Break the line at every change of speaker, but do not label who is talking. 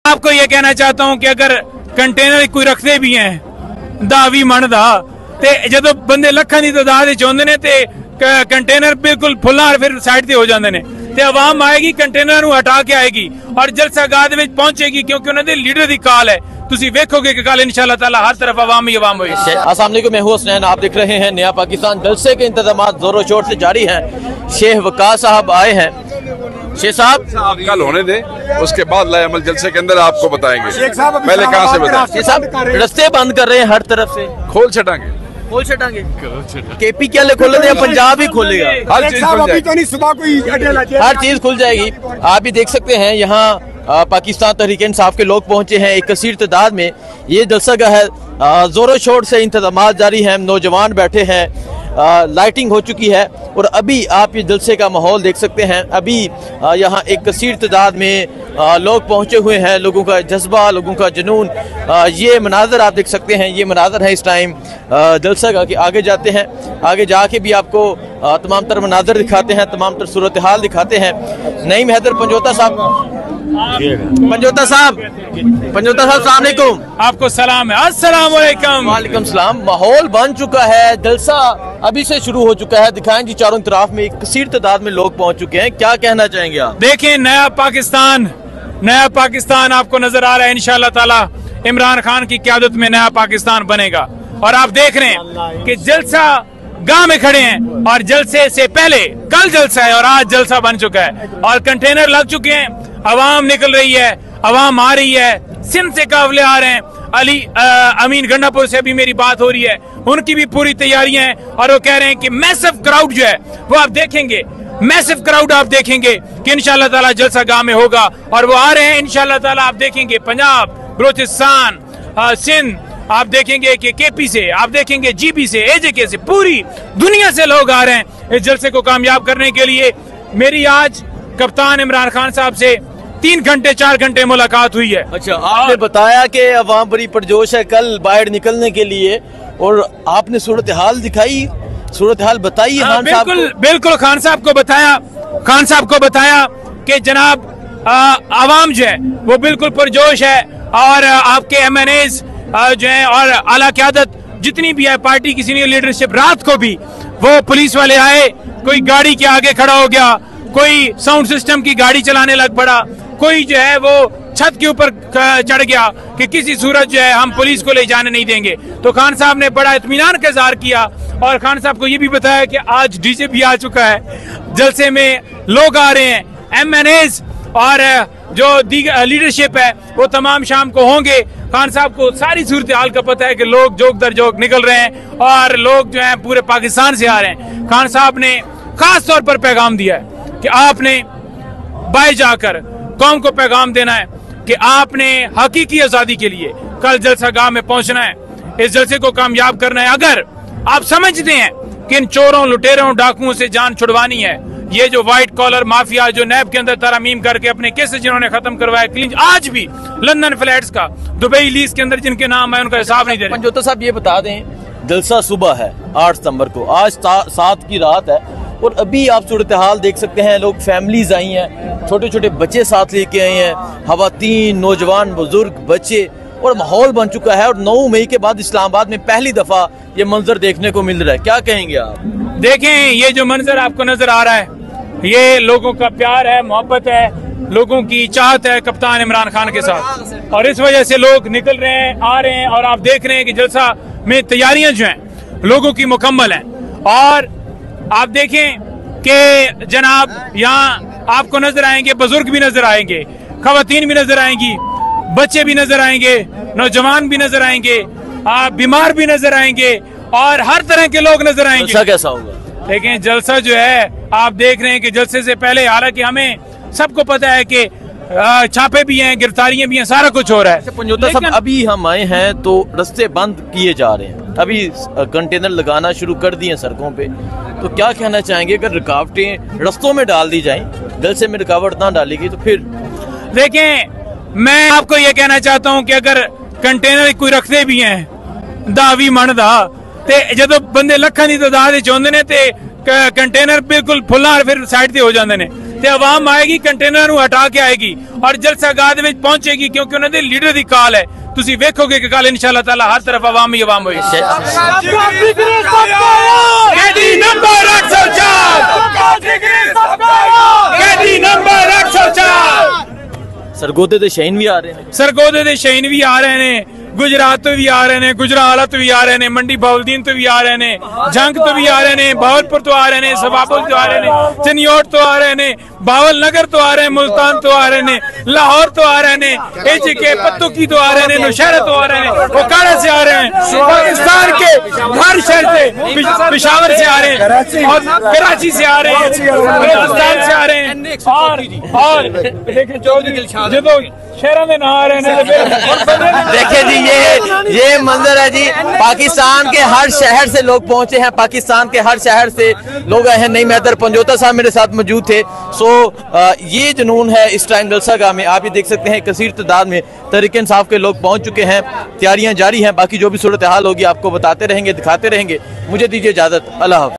आपको ये कहना चाहता हूँ कि अगर कंटेनर कोई रखते भी हैं दावी मन दा ते जदों बंदे लखां दी तादाद विच होंदे ने ते कंटेनर बिल्कुल फुल्ला फिर साइड ते हो जाते हैं ते आवाम आएगी कंटेनर नूं हटा के आएगी और जलसा गाह दे विच पहुंचेगी क्योंकि उन्होंने लीडर दी कॉल है। तुसी वेखोगे कि कल इंशाअल्लाह ताला हर तरफ आवाम ही आवाम होगी।
अस्सलाम वालेकुम, मैं हूं हसनैन, आप देख रहे हैं नया पाकिस्तान। जलसे के इंतजाम जोरों शोर से जारी हैं। शेख वकास साहब आए हैं। शेख साहब
कल होने दे, उसके बाद लाए अमल जलसे के अंदर आपको बताएंगे। पहले कहाँ से बताएं?
शेख साहब रास्ते बंद कर रहे हैं हर तरफ से,
खोल छटांगे
खोल छटांगे। केपी क्या खोले या पंजाब ही खोलेगा?
हर चीज खुल जाएगी।
हर चीज खुल जाएगी। आप भी देख सकते हैं यहाँ पाकिस्तान तहरीक इंसाफ के लोग पहुंचे हैं एक कसीर तादाद में। ये जलसा का है, जोरों शोर से इंतजाम जारी हैं, नौजवान बैठे हैं, लाइटिंग हो चुकी है और अभी आप ये जलसे का माहौल देख सकते हैं। अभी यहाँ एक कसीर तादाद में लोग पहुंचे हुए हैं, लोगों का जज्बा, लोगों का जुनून, ये मनाजर आप देख सकते हैं। ये मनाजर है इस टाइम जलसा का कि आगे जाते हैं, आगे जाके भी आपको तमाम तर मनाजर दिखाते हैं, तमाम तर सूरत हाल दिखाते हैं। नईम हैदर पंजोता साहब, पंजोता साहब सलाम अलैकुम।
आपको सलाम है। अस्सलाम वालेकुम।
वालेकुम सलाम। माहौल बन चुका है, जलसा अभी से शुरू हो चुका है। दिखाएं जी, चारों तरफ में एक कसीर तादाद में लोग पहुंच चुके हैं। क्या कहना चाहेंगे आप?
देखें, नया पाकिस्तान आपको नजर आ रहा है। इंशाअल्लाह ताला इमरान खान की क़यादत में नया पाकिस्तान बनेगा। और आप देख रहे हैं कि जलसा गांव में खड़े हैं और जलसे से पहले कल जलसा है और आज जलसा बन चुका है और कंटेनर लग चुके हैं। अवाम निकल रही है, अवाम आ रही है, सिंध से काफिले आ रहे हैं। अमीन गंडापुर से भी मेरी बात हो रही है, उनकी भी पूरी तैयारियां हैं और वो कह रहे हैं कि मैसिव क्राउड जो है वो आप देखेंगे, मैसिव क्राउड आप देखेंगे कि इंशाअल्लाह ताला जलसा गांव में होगा और वो आ रहे हैं। इंशाअल्लाह ताला आप देखेंगे पंजाब, बलोचिस्तान, सिंध, आप देखेंगे कि केपी से, आप देखेंगे जीबी से, एजेके से, पूरी दुनिया से लोग आ रहे हैं इस जलसे को कामयाब करने के लिए। मेरी आज कप्तान इमरान खान साहब से 3 घंटे 4 घंटे मुलाकात हुई है।
अच्छा, आपने बताया कि अवाम बड़ी परजोश है कल बाहर निकलने के लिए और आपने सूरत हाल दिखाई, सूरत हाल बताई खान साहब को?
बिल्कुल खान साहब को बताया कि जनाब आवाम जो है वो बिल्कुल परजोश है और आपके MNAs जो है और आला क़यादत जितनी भी है पार्टी की सीनियर लीडरशिप, रात को भी वो पुलिस वाले आए, कोई गाड़ी के आगे खड़ा हो गया, कोई साउंड सिस्टम की गाड़ी चलाने लग पड़ा, कोई जो है वो छत के ऊपर चढ़ गया कि किसी सूरत जो है हम पुलिस को ले जाने नहीं देंगे। तो खान साहब ने बड़ा इत्मीनान का इज़हार किया और खान साहब को ये भी बताया कि आज डीजे भी आ चुका है, जलसे में लोग आ रहे हैं, MNAs और जो लीडरशिप है वो तमाम शाम को होंगे। खान साहब को सारी सूरत हाल का पता है कि लोग जोक दर जोक निकल रहे हैं और लोग जो है पूरे पाकिस्तान से आ रहे हैं। खान साहब ने खास तौर पर पैगाम दिया है कि आपने बाहर जाकर कौम को पैगाम देना है कि आपने हकीकी आजादी के लिए कल जलसा गाह में पहुंचना है, इस जलसे को कामयाब करना है। अगर आप समझते हैं कि इन चोरों, लुटेरों, डाकुओं से जान छुड़वानी है, ये जो व्हाइट कॉलर माफिया जो नैब के अंदर तरमीम करके अपने केसेस जिन्होंने खत्म करवाया, क्लीन, आज भी लंदन फ्लैट्स का, दुबई लीज के अंदर जिनके नाम है उनका हिसाब नहीं दे रहे।
पंजोता साहब ये बता दें, जलसा सुबह है 8 सितंबर को, आज 7 की रात है और अभी आप सूरत हाल देख सकते हैं। लोग, फैमिलीज आई हैं, छोटे छोटे बच्चे साथ लेके आए हैं, खवातीन, नौजवान, बुजुर्ग, बच्चे, और माहौल बन चुका है। और 9 मई के बाद इस्लामाबाद में पहली दफा ये मंजर देखने को मिल रहा है। क्या कहेंगे आप?
देखें, ये जो मंजर आपको नजर आ रहा है ये लोगों का प्यार है, मोहब्बत है, लोगों की चाहत है कप्तान इमरान खान के साथ और इस वजह से लोग निकल रहे हैं, आ रहे हैं और आप देख रहे हैं कि जलसा में तैयारियां जो हैं लोगों की मुकम्मल हैं। और आप देखें कि जनाब यहाँ आपको नजर आएंगे, बुजुर्ग भी नजर आएंगे, खवातीन भी नजर आएंगी, बच्चे भी नजर आएंगे, नौजवान भी नजर आएंगे, बीमार भी नजर आएंगे और हर तरह के लोग नजर आएंगे।
जलसा कैसा होगा?
लेकिन जलसा जो है आप देख रहे हैं कि जलसे से पहले, हालांकि हमें सबको पता है कि छापे भी हैं, गिरफ्तारियां भी हैं, सारा कुछ हो रहा है।
पंजोता साहब, अभी हम आए हैं तो रास्ते बंद किए जा रहे हैं, अभी कंटेनर लगाना शुरू कर दिए सड़कों पे, तो क्या कहना चाहेंगे अगर रुकावटें रास्तों में डाल दी जाएं, जलसे में रुकावट ना डालेगी तो फिर?
देखें, मैं आपको ये कहना चाहता हूँ कि अगर कंटेनर कोई रखते भी हैं दावी मन दा ते जदों बंदे लखां दी तादाद विच होंदे ने ते कंटेनर बिल्कुल फुल्ला फिर साइड ते हो जाते हैं ਤੇ ਆਵਾਮ ਆਏਗੀ ਕੰਟੇਨਰ ਨੂੰ ਹਟਾ ਕੇ ਆਏਗੀ ਔਰ ਜਲਸਾ ਗਾਹ ਦੇ ਵਿੱਚ ਪਹੁੰਚੇਗੀ ਕਿਉਂਕਿ ਉਹਨਾਂ ਦੇ ਲੀਡਰ ਦੀ ਕਾਲ ਹੈ। ਤੁਸੀਂ ਵੇਖੋਗੇ ਕਿ ਕੱਲ इंशाअल्लाह ताला हर तरफ आवाम ही आवाम होगी। नंबर 804
सरगोदे दे शहीन भी आ रहे हैं।
सरगोदे दे शहीन भी आ रहे हैं, गुजरात तो भी आ रहे हैं, गुजराला तो भी आ रहे हैं, मंडी बाउलदीन तो भी आ रहे हैं, जंग तो भी आ रहे हैं, भावलपुर तो आ रहे हैं, सवाबुल तो आ रहे हैं, चनियोट तो आ रहे हैं, बावल नगर तो आ रहे हैं, मुल्तान तो आ रहे हैं, लाहौर तो आ रहे हैं, के पत्तुकी तो आ रहे हैं, नौशहरा तो आ रहे हैं, ओकाड़ा से आ रहे हैं, पाकिस्तान के हर शहर से, पेशावर से आ रहे हैं और कराची से आ रहे हैं, बलोचिस्तान से आ रहे हैं और देखें जो शहरों में ना आ रहे हैं।
देखिए जी ये मंजर है जी, पाकिस्तान के हर शहर से लोग पहुंचे हैं, पाकिस्तान के हर शहर से लोग आए हैं। नई मैदर पंजोता साहब मेरे साथ मौजूद थे। सो ये जुनून है इस टाइम जलसा गाह में, आप ये देख सकते हैं कसीर तादाद में तहरीक इंसाफ के लोग पहुंच चुके हैं, तैयारियां जारी हैं। बाकी जो भी सूरत हाल होगी आपको बताते रहेंगे, दिखाते रहेंगे। मुझे दीजिए इजाजत, अल्लाह हाफ़िज़।